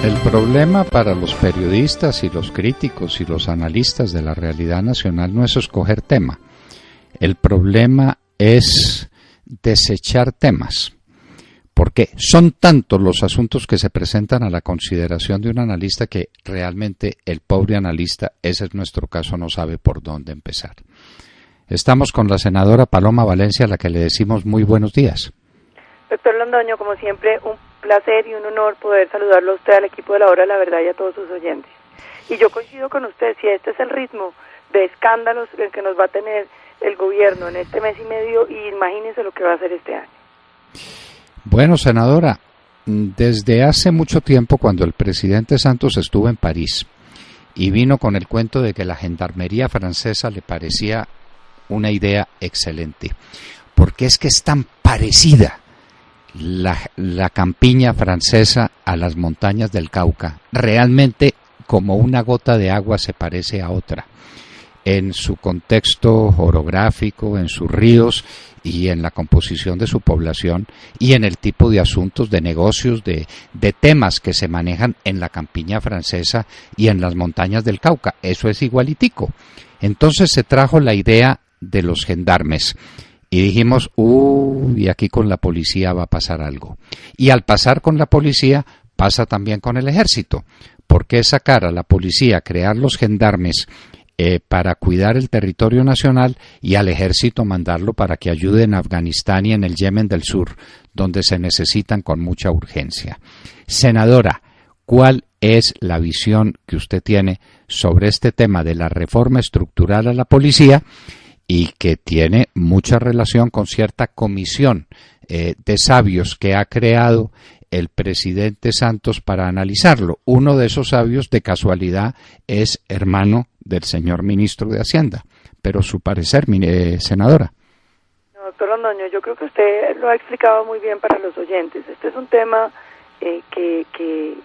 El problema para los periodistas y los críticos y los analistas de la realidad nacional no es escoger tema. El problema es desechar temas, porque son tantos los asuntos que se presentan a la consideración de un analista que realmente el pobre analista, ese es nuestro caso, no sabe por dónde empezar. Estamos con la senadora Paloma Valencia, a la que le decimos muy buenos días. Doctor Londoño, como siempre, un placer y un honor poder saludarlo a usted, al equipo de La Hora de la Verdad y a todos sus oyentes. Y yo coincido con usted, si este es el ritmo de escándalos en que nos va a tener el gobierno en este mes y medio, y imagínese lo que va a hacer este año. Bueno, senadora, desde hace mucho tiempo, cuando el presidente Santos estuvo en París y vino con el cuento de que la gendarmería francesa le parecía una idea excelente, porque es que es tan parecida la campiña francesa a las montañas del Cauca, realmente como una gota de agua se parece a otra, en su contexto orográfico, en sus ríos y en la composición de su población y en el tipo de asuntos, de negocios, de temas que se manejan en la campiña francesa y en las montañas del Cauca. Eso es igualitico. Entonces se trajo la idea de los gendarmes y dijimos, y aquí con la policía va a pasar algo. Y al pasar con la policía, pasa también con el ejército. ¿Por qué sacar a la policía, crear los gendarmes para cuidar el territorio nacional y al ejército mandarlo para que ayude en Afganistán y en el Yemen del Sur, donde se necesitan con mucha urgencia? Senadora, ¿cuál es la visión que usted tiene sobre este tema de la reforma estructural a la policía y que tiene mucha relación con cierta comisión de sabios que ha creado el presidente Santos para analizarlo? Uno de esos sabios, de casualidad, es hermano del señor ministro de Hacienda. Pero su parecer, senadora. No, doctor Londoño, yo creo que usted lo ha explicado muy bien para los oyentes. Este es un tema que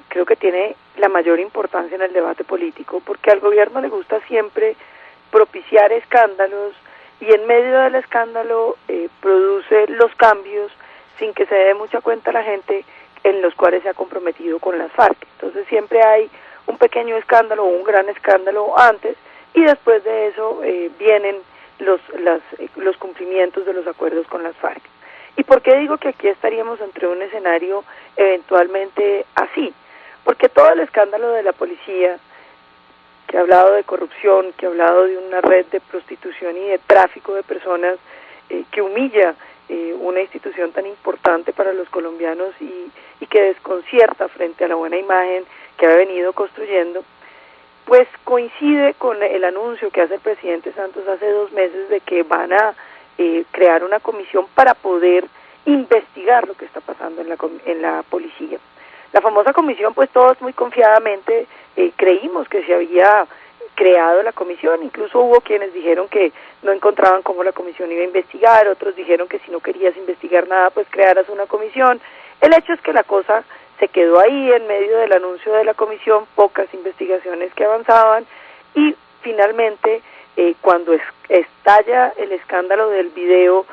creo que tiene la mayor importancia en el debate político, porque al gobierno le gusta siempre propiciar escándalos y en medio del escándalo produce los cambios sin que se dé mucha cuenta a la gente en los cuales se ha comprometido con las FARC. Entonces siempre hay un pequeño escándalo o un gran escándalo antes y después de eso vienen los cumplimientos de los acuerdos con las FARC. ¿Y por qué digo que aquí estaríamos entre un escenario eventualmente así? Porque todo el escándalo de la policía, que ha hablado de corrupción, que ha hablado de una red de prostitución y de tráfico de personas, que humilla una institución tan importante para los colombianos y que desconcierta frente a la buena imagen que ha venido construyendo, pues coincide con el anuncio que hace el presidente Santos hace 2 meses de que van a crear una comisión para poder investigar lo que está pasando en la policía. La famosa comisión, pues todos muy confiadamente creímos que se había creado la comisión, incluso hubo quienes dijeron que no encontraban cómo la comisión iba a investigar, otros dijeron que si no querías investigar nada, pues crearas una comisión. El hecho es que la cosa se quedó ahí en medio del anuncio de la comisión, pocas investigaciones que avanzaban y finalmente cuando estalla el escándalo del video,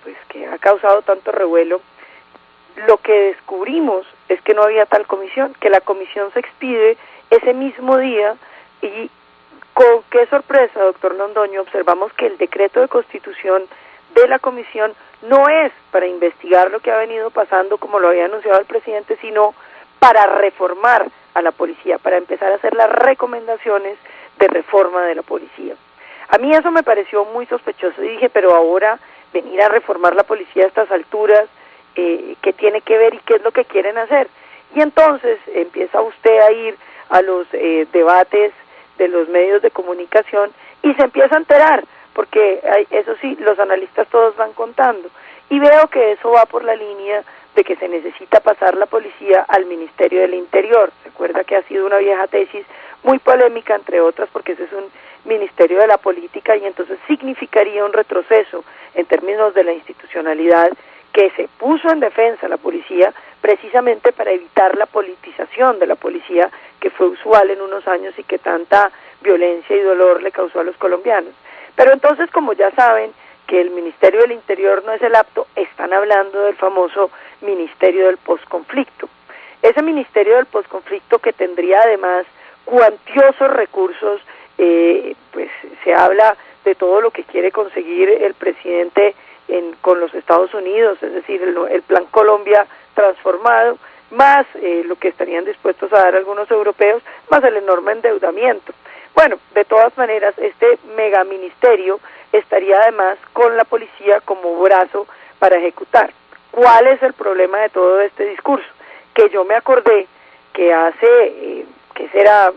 pues que ha causado tanto revuelo, lo que descubrimos es que no había tal comisión, que la comisión se expide ese mismo día y con qué sorpresa, doctor Londoño, observamos que el decreto de constitución de la comisión no es para investigar lo que ha venido pasando como lo había anunciado el presidente, sino para reformar a la policía, para empezar a hacer las recomendaciones de reforma de la policía. A mí eso me pareció muy sospechoso y dije, pero ahora venir a reformar la policía a estas alturas, ¿qué tiene que ver y qué es lo que quieren hacer? Y entonces empieza usted a ir a los debates de los medios de comunicación y se empieza a enterar, porque eso sí, los analistas todos van contando, y veo que eso va por la línea de que se necesita pasar la policía al Ministerio del Interior. Recuerda que ha sido una vieja tesis muy polémica, entre otras, porque ese es un ministerio de la política y entonces significaría un retroceso en términos de la institucionalidad que se puso en defensa la policía precisamente para evitar la politización de la policía que fue usual en unos años y que tanta violencia y dolor le causó a los colombianos. Pero entonces, como ya saben que el Ministerio del Interior no es el apto, están hablando del famoso Ministerio del Postconflicto. ese ministerio del posconflicto, que tendría además cuantiosos recursos, pues se habla de todo lo que quiere conseguir el presidente con los Estados Unidos, es decir, el Plan Colombia transformado, más lo que estarían dispuestos a dar algunos europeos, más el enorme endeudamiento. Bueno, de todas maneras, este megaministerio estaría además con la policía como brazo para ejecutar. ¿Cuál es el problema de todo este discurso? Que yo me acordé que hace, que será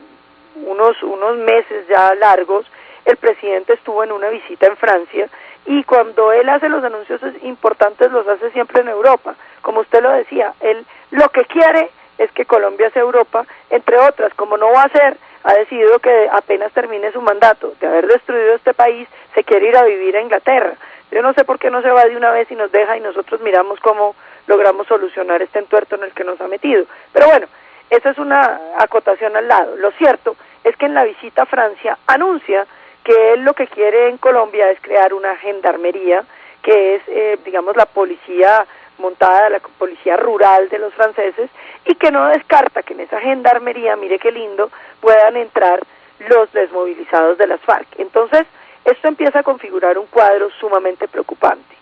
unos meses ya largos, el presidente estuvo en una visita en Francia, y cuando él hace los anuncios importantes los hace siempre en Europa. Como usted lo decía, él lo que quiere es que Colombia sea Europa, entre otras. Como no va a ser, ha decidido que apenas termine su mandato de haber destruido este país, se quiere ir a vivir a Inglaterra. Yo no sé por qué no se va de una vez y nos deja y nosotros miramos cómo logramos solucionar este entuerto en el que nos ha metido. Pero bueno, esa es una acotación al lado. Lo cierto es que en la visita a Francia anuncia que él lo que quiere en Colombia es crear una gendarmería, que es, digamos, la policía montada, la policía rural de los franceses, y que no descarta que en esa gendarmería, mire qué lindo, puedan entrar los desmovilizados de las FARC. Entonces, esto empieza a configurar un cuadro sumamente preocupante.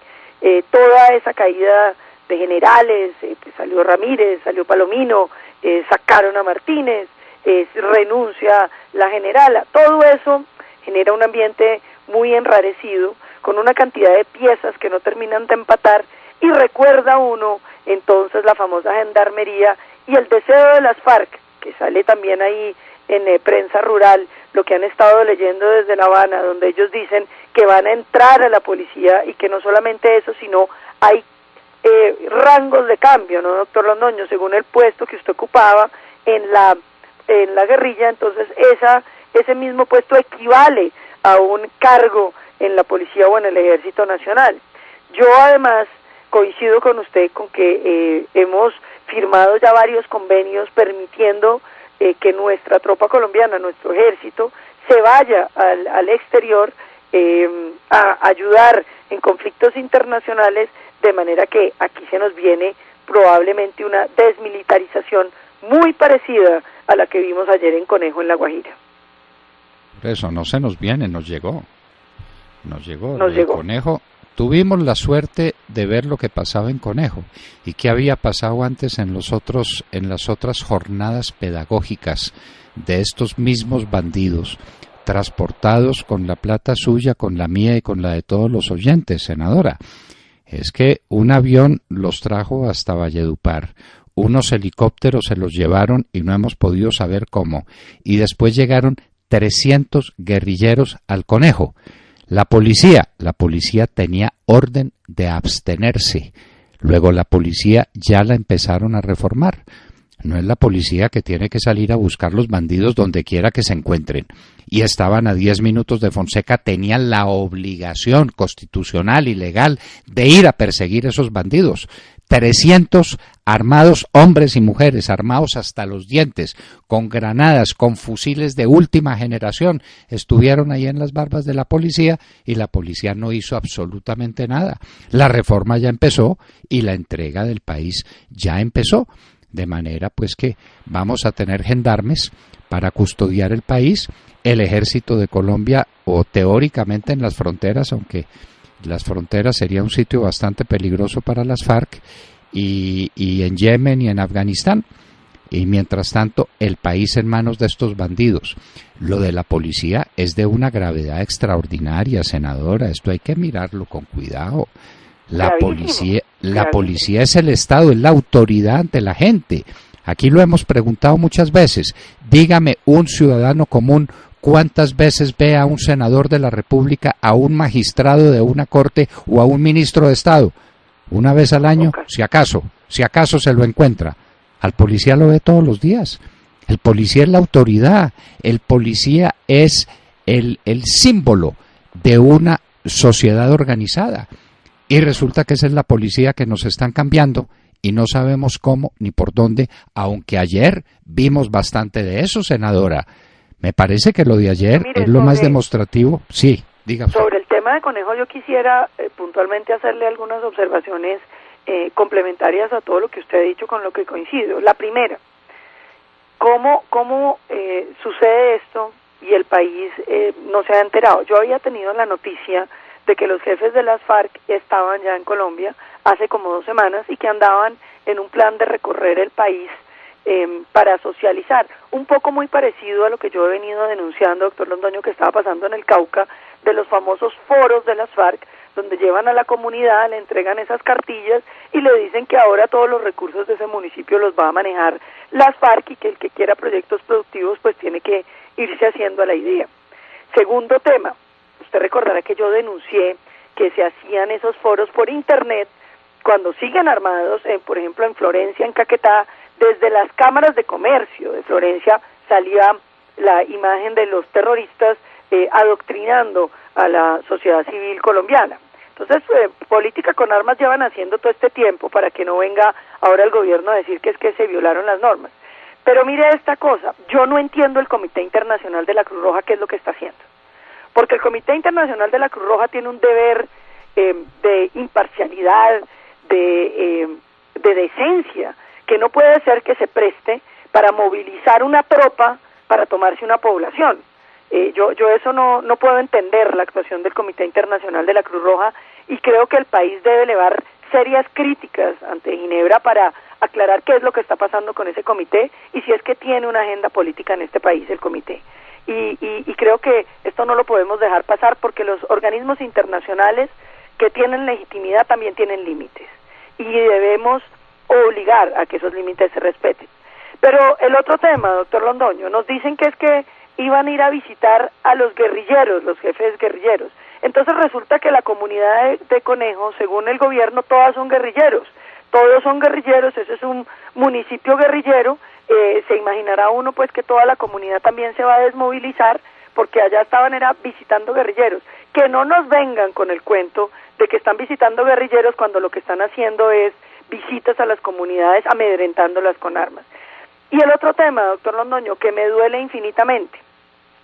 Toda esa caída de generales, pues salió Ramírez, salió Palomino, sacaron a Martínez, renuncia la generala, todo eso genera un ambiente muy enrarecido, con una cantidad de piezas que no terminan de empatar, y recuerda uno entonces la famosa gendarmería y el deseo de las FARC, que sale también ahí en prensa rural, lo que han estado leyendo desde La Habana, donde ellos dicen que van a entrar a la policía, y que no solamente eso, sino hay rangos de cambio, ¿no, doctor Londoño? Según el puesto que usted ocupaba en la guerrilla, entonces ese mismo puesto equivale a un cargo en la policía o en el Ejército Nacional. Yo además coincido con usted con que hemos firmado ya varios convenios permitiendo que nuestra tropa colombiana, nuestro ejército, se vaya al exterior a ayudar en conflictos internacionales, de manera que aquí se nos viene probablemente una desmilitarización muy parecida a la que vimos ayer en Conejo, en La Guajira. Por eso no se nos viene, nos llegó. Conejo. Tuvimos la suerte de ver lo que pasaba en Conejo y qué había pasado antes en las otras jornadas pedagógicas de estos mismos bandidos, transportados con la plata suya, con la mía y con la de todos los oyentes, senadora. Es que un avión los trajo hasta Valledupar, unos helicópteros se los llevaron y no hemos podido saber cómo, y después llegaron 300 guerrilleros al Conejo. La policía tenía orden de abstenerse. Luego la policía ya la empezaron a reformar. No es la policía que tiene que salir a buscar los bandidos donde quiera que se encuentren. Y estaban a 10 minutos de Fonseca, tenían la obligación constitucional y legal de ir a perseguir esos bandidos. 300 armados, hombres y mujeres, armados hasta los dientes, con granadas, con fusiles de última generación, estuvieron ahí en las barbas de la policía y la policía no hizo absolutamente nada. La reforma ya empezó y la entrega del país ya empezó, de manera pues que vamos a tener gendarmes para custodiar el país, el ejército de Colombia, o teóricamente en las fronteras, aunque las fronteras sería un sitio bastante peligroso para las FARC, y en Yemen y en Afganistán, y mientras tanto el país en manos de estos bandidos. Lo de la policía es de una gravedad extraordinaria, senadora, esto hay que mirarlo con cuidado. La policía es el Estado, es la autoridad ante la gente. Aquí lo hemos preguntado muchas veces. Dígame, un ciudadano común, ¿cuántas veces ve a un senador de la República, a un magistrado de una corte o a un ministro de Estado? Una vez al año, si acaso se lo encuentra. Al policía lo ve todos los días. El policía es la autoridad, el policía es el símbolo de una sociedad organizada. Y resulta que esa es la policía que nos están cambiando y no sabemos cómo ni por dónde, aunque ayer vimos bastante de eso, senadora. Me parece que lo de ayer es lo más demostrativo. Sí, diga. Sobre el tema de Conejo yo quisiera puntualmente hacerle algunas observaciones complementarias a todo lo que usted ha dicho, con lo que coincido. La primera, ¿cómo sucede esto y el país no se ha enterado? Yo había tenido la noticia de que los jefes de las FARC estaban ya en Colombia hace como 2 semanas y que andaban en un plan de recorrer el país para socializar, un poco muy parecido a lo que yo he venido denunciando, doctor Londoño, que estaba pasando en el Cauca, de los famosos foros de las FARC, donde llevan a la comunidad, le entregan esas cartillas y le dicen que ahora todos los recursos de ese municipio los va a manejar las FARC y que el que quiera proyectos productivos pues tiene que irse haciendo a la idea. Segundo tema, usted recordará que yo denuncié que se hacían esos foros por internet cuando siguen armados, por ejemplo en Florencia, en Caquetá, desde las cámaras de comercio de Florencia salía la imagen de los terroristas adoctrinando a la sociedad civil colombiana. Entonces, política con armas llevan haciendo todo este tiempo para que no venga ahora el gobierno a decir que es que se violaron las normas. Pero mire esta cosa, yo no entiendo el Comité Internacional de la Cruz Roja qué es lo que está haciendo. Porque el Comité Internacional de la Cruz Roja tiene un deber de imparcialidad, de decencia, que no puede ser que se preste para movilizar una tropa para tomarse una población. Yo eso no puedo entender la actuación del Comité Internacional de la Cruz Roja y creo que el país debe elevar serias críticas ante Ginebra para aclarar qué es lo que está pasando con ese comité y si es que tiene una agenda política en este país el comité. Y creo que esto no lo podemos dejar pasar porque los organismos internacionales que tienen legitimidad también tienen límites y debemos obligar a que esos límites se respeten. Pero el otro tema, doctor Londoño, nos dicen que es que iban a ir a visitar a los guerrilleros, los jefes guerrilleros. Entonces resulta que la comunidad de Conejo, según el gobierno, todos son guerrilleros, ese es un municipio guerrillero, se imaginará uno pues que toda la comunidad también se va a desmovilizar porque allá estaban visitando guerrilleros. Que no nos vengan con el cuento de que están visitando guerrilleros cuando lo que están haciendo es visitas a las comunidades amedrentándolas con armas. Y el otro tema, doctor Londoño, que me duele infinitamente,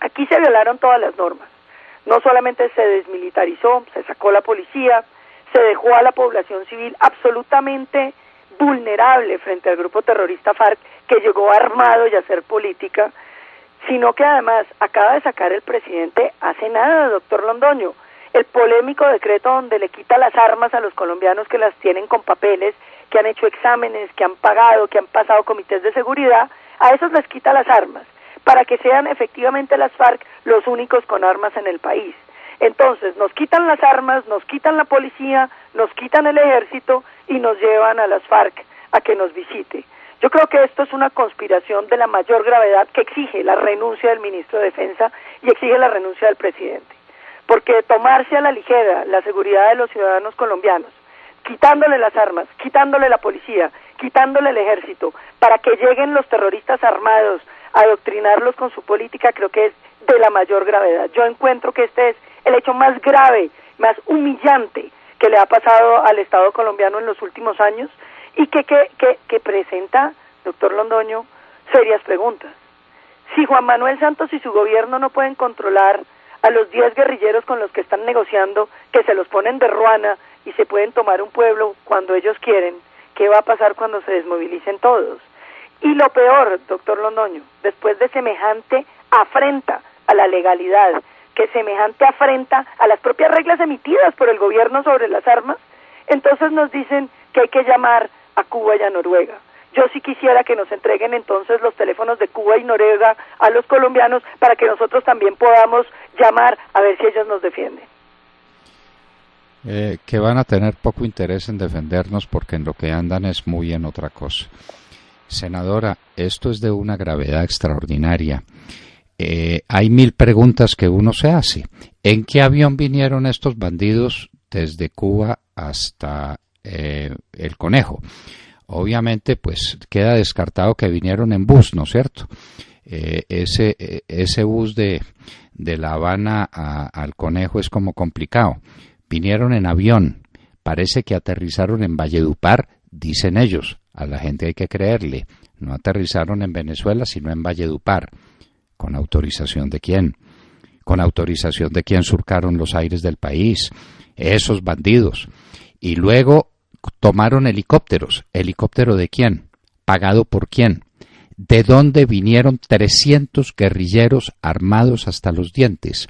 aquí se violaron todas las normas, no solamente se desmilitarizó, se sacó la policía, se dejó a la población civil absolutamente vulnerable frente al grupo terrorista FARC, que llegó armado y a hacer política, sino que además acaba de sacar el presidente hace nada, doctor Londoño, el polémico decreto donde le quita las armas a los colombianos que las tienen con papeles, que han hecho exámenes, que han pagado, que han pasado comités de seguridad, a esos les quita las armas, para que sean efectivamente las FARC los únicos con armas en el país. Entonces, nos quitan las armas, nos quitan la policía, nos quitan el ejército y nos llevan a las FARC a que nos visite. Yo creo que esto es una conspiración de la mayor gravedad que exige la renuncia del ministro de Defensa y exige la renuncia del presidente. Porque tomarse a la ligera la seguridad de los ciudadanos colombianos, quitándole las armas, quitándole la policía, quitándole el ejército, para que lleguen los terroristas armados a adoctrinarlos con su política, creo que es de la mayor gravedad. Yo encuentro que este es el hecho más grave, más humillante que le ha pasado al Estado colombiano en los últimos años y que presenta, doctor Londoño, serias preguntas. Si Juan Manuel Santos y su gobierno no pueden controlar a los 10 guerrilleros con los que están negociando, que se los ponen de ruana y se pueden tomar un pueblo cuando ellos quieren, ¿qué va a pasar cuando se desmovilicen todos? Y lo peor, doctor Londoño, después de semejante afrenta a la legalidad, que semejante afrenta a las propias reglas emitidas por el gobierno sobre las armas, entonces nos dicen que hay que llamar a Cuba y a Noruega. Yo sí quisiera que nos entreguen entonces los teléfonos de Cuba y Noruega a los colombianos para que nosotros también podamos llamar a ver si ellos nos defienden. Que van a tener poco interés en defendernos porque en lo que andan es muy en otra cosa. Senadora, esto es de una gravedad extraordinaria. Hay 1000 preguntas que uno se hace. ¿En qué avión vinieron estos bandidos desde Cuba hasta el Conejo? Obviamente, pues queda descartado que vinieron en bus, ¿no es cierto? Ese bus de La Habana al Conejo es como complicado. Vinieron en avión. Parece que aterrizaron en Valledupar, dicen ellos. A la gente hay que creerle. No aterrizaron en Venezuela, sino en Valledupar. ¿Con autorización de quién? ¿Con autorización de quién surcaron los aires del país? Esos bandidos. Y luego tomaron helicópteros. ¿Helicóptero de quién? ¿Pagado por quién? ¿De dónde vinieron 300 guerrilleros armados hasta los dientes?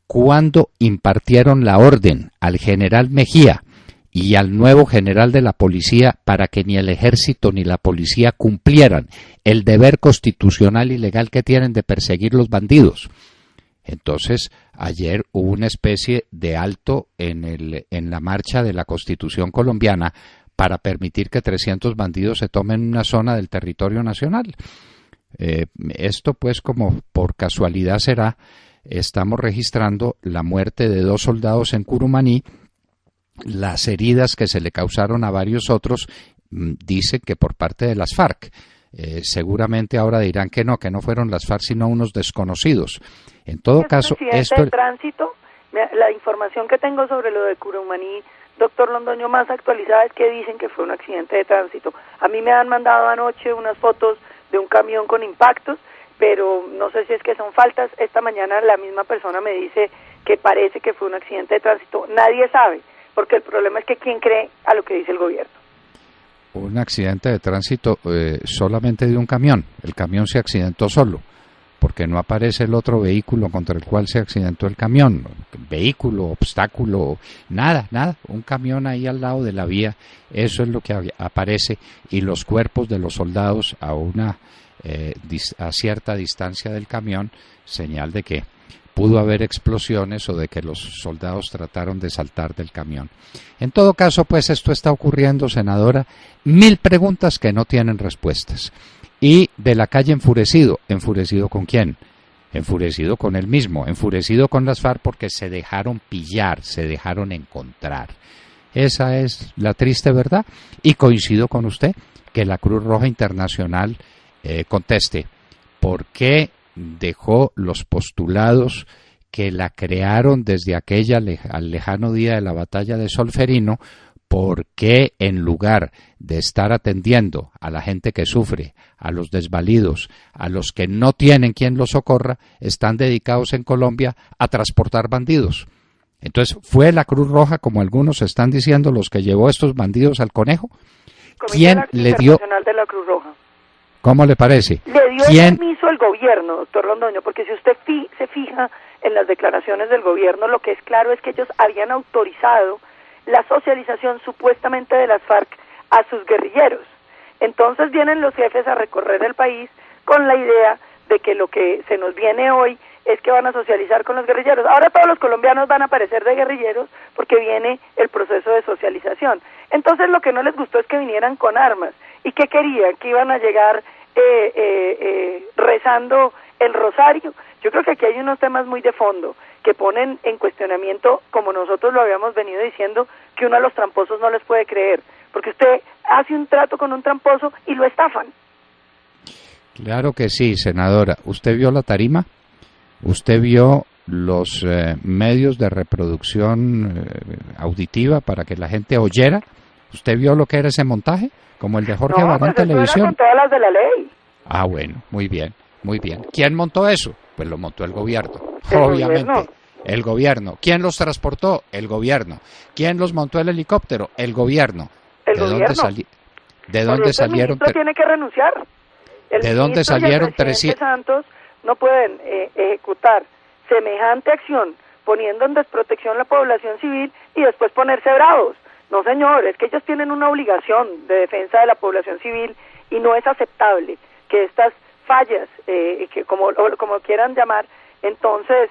¿Cuándo impartieron la orden al general Mejía y al nuevo general de la policía para que ni el ejército ni la policía cumplieran el deber constitucional y legal que tienen de perseguir los bandidos? Entonces, ayer hubo una especie de alto en la marcha de la Constitución colombiana para permitir que 300 bandidos se tomen una zona del territorio nacional. Esto, pues, como por casualidad será, estamos registrando la muerte de 2 soldados en Curumaní, las heridas que se le causaron a varios otros, dicen que por parte de las FARC. Seguramente ahora dirán que no fueron las FARC sino unos desconocidos. En todo caso, esto de tránsito, la información que tengo sobre lo de Curumaní, doctor Londoño, más actualizada es que dicen que fue un accidente de tránsito. A mí me han mandado anoche unas fotos de un camión con impactos, pero no sé si es que son faltas. Esta mañana la misma persona me dice que parece que fue un accidente de tránsito. Nadie sabe, porque el problema es que ¿quién cree a lo que dice el gobierno? Un accidente de tránsito solamente de un camión. El camión se accidentó solo, porque no aparece el otro vehículo contra el cual se accidentó el camión. Vehículo, obstáculo, nada. Un camión ahí al lado de la vía, eso es lo que aparece, y los cuerpos de los soldados a cierta distancia del camión, señal de que pudo haber explosiones o de que los soldados trataron de saltar del camión. En todo caso, pues esto está ocurriendo, senadora, 1000 preguntas que no tienen respuestas. Y de la calle enfurecido. ¿Enfurecido con quién? Enfurecido con él mismo, enfurecido con las FARC porque se dejaron pillar, se dejaron encontrar. Esa es la triste verdad, y coincido con usted que la Cruz Roja Internacional conteste por qué dejó los postulados que la crearon desde aquella al lejano día de la batalla de Solferino, por qué en lugar de estar atendiendo a la gente que sufre, a los desvalidos, a los que no tienen quien los socorra, están dedicados en Colombia a transportar bandidos. Entonces, ¿fue la Cruz Roja, como algunos están diciendo, los que llevó a estos bandidos al conejo? ¿Quién le dio? De la Cruz Roja. ¿Cómo le parece? Le dio permiso el gobierno, doctor Londoño, porque si usted se fija en las declaraciones del gobierno, lo que es claro es que ellos habían autorizado la socialización supuestamente de las FARC a sus guerrilleros. Entonces vienen los jefes a recorrer el país con la idea de que lo que se nos viene hoy es que van a socializar con los guerrilleros. Ahora todos los colombianos van a parecer de guerrilleros porque viene el proceso de socialización. Entonces lo que no les gustó es que vinieran con armas. ¿Y qué querían? ¿Que iban a llegar rezando el rosario? Yo creo que aquí hay unos temas muy de fondo que ponen en cuestionamiento, como nosotros lo habíamos venido diciendo, que uno a los tramposos no les puede creer, porque usted hace un trato con un tramposo y lo estafan. Claro que sí, senadora. ¿Usted vio la tarima? ¿Usted vio los medios de reproducción auditiva para que la gente oyera? ¿Usted vio lo que era ese montaje? Como el de Jorge Barón en televisión. Con todas las de la ley. Ah, bueno, muy bien, muy bien. ¿Quién montó eso? Pues lo montó el gobierno, obviamente. El gobierno. ¿Quién los transportó? El gobierno. ¿Quién los montó el helicóptero? El gobierno. ¿De dónde salieron? El tiene que renunciar. ¿De dónde salieron 300? Santos no pueden ejecutar semejante acción poniendo en desprotección la población civil y después ponerse bravos. No, señor, es que ellos tienen una obligación de defensa de la población civil y no es aceptable que estas fallas, que como quieran llamar, entonces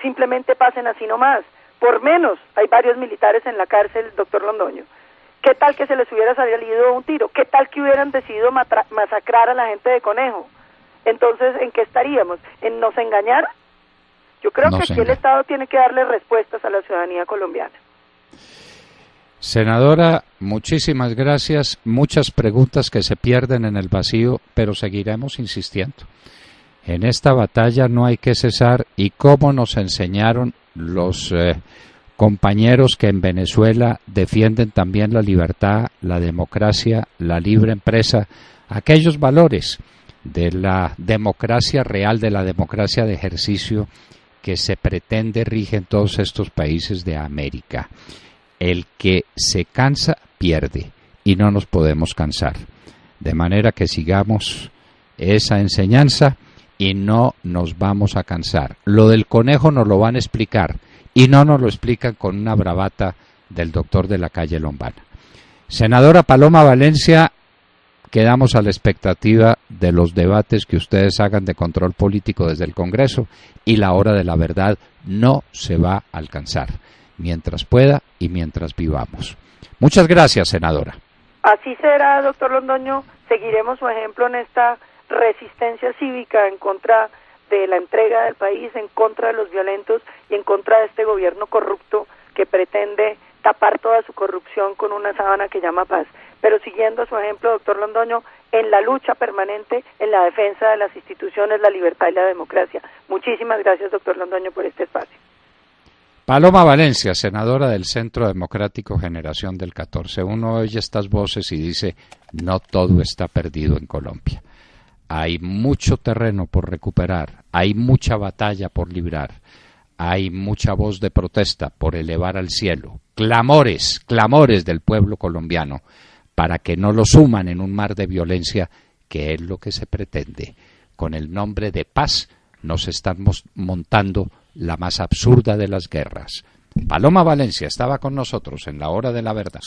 simplemente pasen así nomás. Por menos hay varios militares en la cárcel, doctor Londoño. ¿Qué tal que se les hubiera salido un tiro? ¿Qué tal que hubieran decidido masacrar a la gente de Conejo? Entonces, ¿en qué estaríamos? ¿En nos engañar? Yo creo que aquí el Estado tiene que darle respuestas a la ciudadanía colombiana. Senadora, muchísimas gracias. Muchas preguntas que se pierden en el vacío, pero seguiremos insistiendo. En esta batalla no hay que cesar, y cómo nos enseñaron los compañeros que en Venezuela defienden también la libertad, la democracia, la libre empresa, aquellos valores de la democracia real, de la democracia de ejercicio que se pretende rige en todos estos países de América. El que se cansa pierde y no nos podemos cansar. De manera que sigamos esa enseñanza y no nos vamos a cansar. Lo del conejo nos lo van a explicar y no nos lo explican con una bravata del doctor de la calle Lombana. Senadora Paloma Valencia, quedamos a la expectativa de los debates que ustedes hagan de control político desde el Congreso y la hora de la verdad no se va a alcanzar, mientras pueda y mientras vivamos. Muchas gracias, senadora. Así será, doctor Londoño. Seguiremos su ejemplo en esta resistencia cívica en contra de la entrega del país, en contra de los violentos y en contra de este gobierno corrupto que pretende tapar toda su corrupción con una sábana que llama paz. Pero siguiendo su ejemplo, doctor Londoño, en la lucha permanente, en la defensa de las instituciones, la libertad y la democracia. Muchísimas gracias, doctor Londoño, por este espacio. Paloma Valencia, senadora del Centro Democrático Generación del 14. Uno oye estas voces y dice, no todo está perdido en Colombia. Hay mucho terreno por recuperar, hay mucha batalla por librar, hay mucha voz de protesta por elevar al cielo, clamores del pueblo colombiano, para que no lo suman en un mar de violencia, que es lo que se pretende. Con el nombre de paz nos están montando la más absurda de las guerras. Paloma Valencia estaba con nosotros en la hora de la verdad.